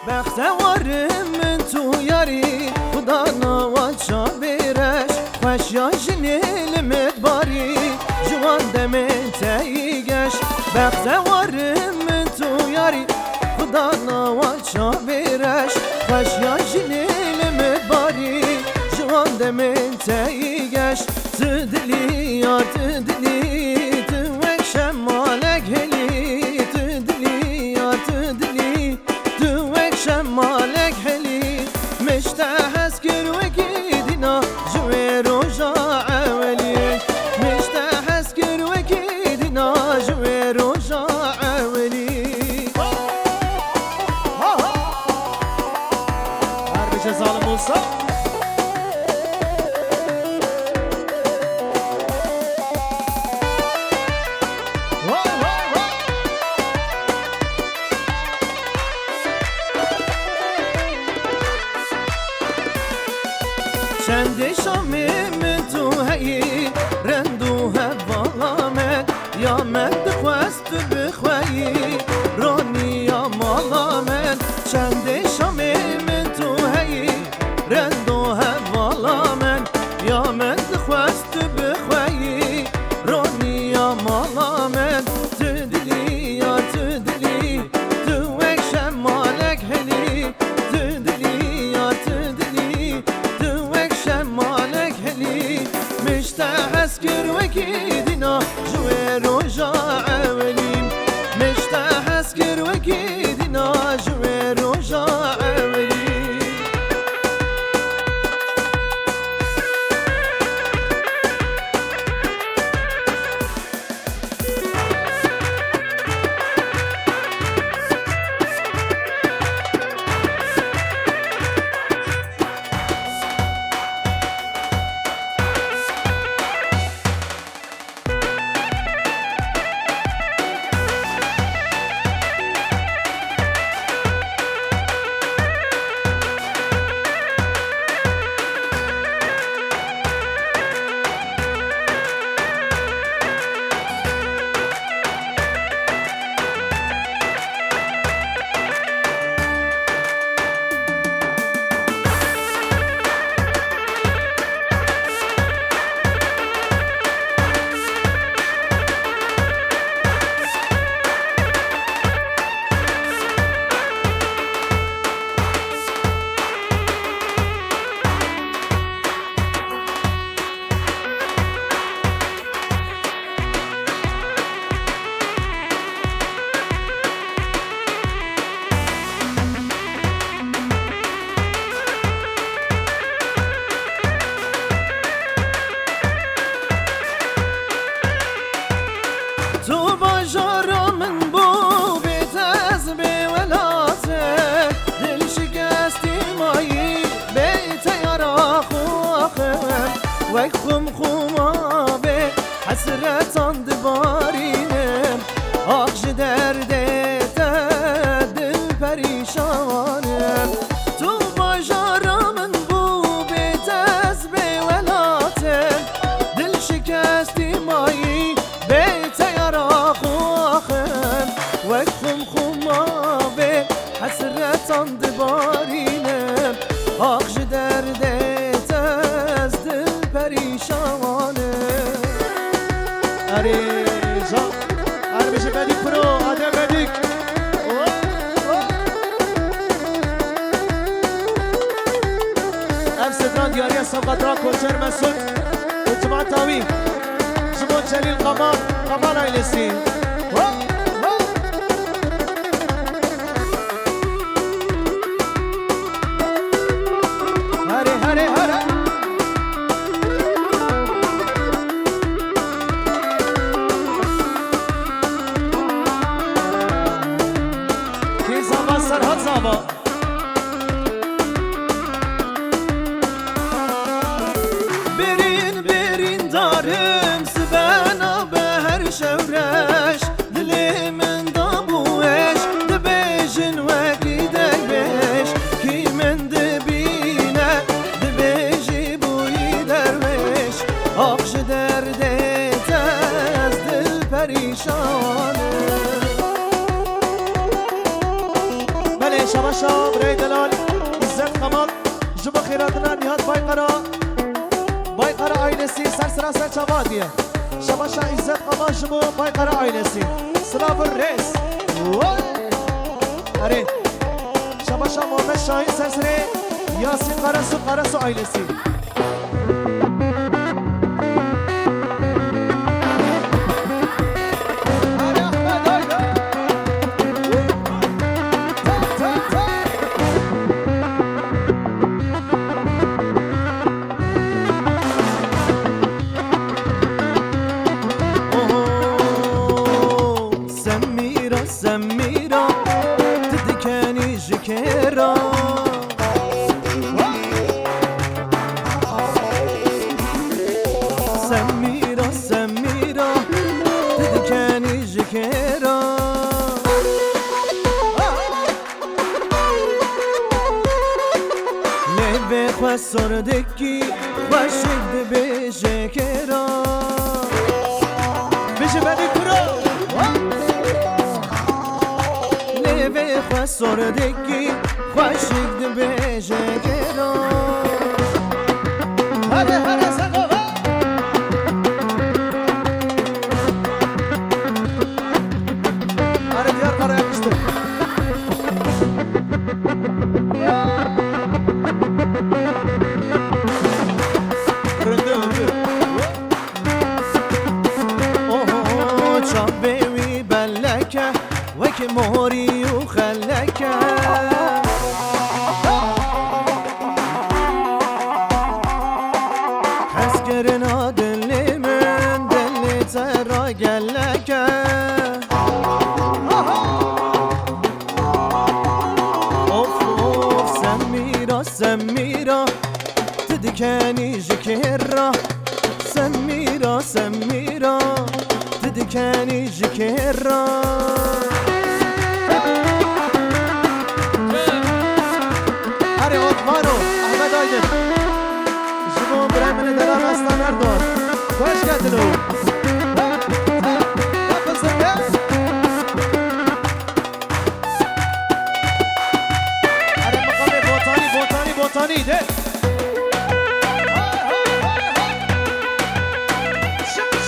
بختوارم من تو یاری خدا نوات شابرش خوش یا جنیل مدباری جوان دمن تیگش بختوارم من تو یاری خدا نوات شابرش خوش یا جنیل مدباری جوان دمن تیگش تدلی یا تدلی توکشم مالک هلی تدلی یا تدلی مالك حلي مشتاح اسكر وكيدنا جوي رجا عولي مشتاح اسكر وكيدنا جوي رجا عولي هربش ظالم موسى چند شامی من تو هی رندو هفالامه یا من دخواست بخوایی رانی یا مالامه چند شامی من تو هی رندو هفالامه یا من دخواست بخوایی رانی یا مالامه تدلی یا تدلی تو اکشم مالک هلی تدلی یا تدلی مالك هلي مشتاح اسكر وكيدنا جوي رجا عولي مشتاح اسكر وكيدنا جوي رجا عولي تو باجارا من بو بیت از به ولاته دل شکستی مایی بیت یارا خواخم وک خم به حسرتان دبارینم آخش درده دل پریشانم تو باجارا من بو بیت از به ولاته دل شکستی مایی بیت یارا خواخم وکم خمابه حسرتان دبارینم آخش دردت از دل پریشانه عریضا عربش بدیک پرو آدم بدیک افسدان دیاری سبقت را کنچر مسود اجتماع تاوی زمان جلیل قمار ایلسی هره هره هره کی زابا سرحد زابا برین دارم سبانا به هر شورش دلی من دابوش دبیجن وکی دبیش کی من دبینه دبیجی بوی درویش آخش درده از دل پریشانه بله شباشا برای دلال عزت قمال جمع خیراتنا نهاد بایقرا آینسی سر چوادیه شباشا عزت قمال جمع بایقرا آینسی سلاف الرئیس اره شباشا محمد شاهین سرسره یاسین قرسو آینسی سردکی خوشید بیشه کرا بیشه بدی کرا لیوه خوش سردکی خوشید بیشه کرا هره سقا هره دیار قرار yakıştır وك مهري وخلك حسكرنا دلي من دلي ترى قالك اوف سميرة تدكاني جكرة سميرة تدكاني جكرة Mano, Ahmet Aydın Jimon Bremen'e devam Aslan Erdoğan Hoş geldin oğlum Yapılsın ya Hadi bakalım botani de Şimdi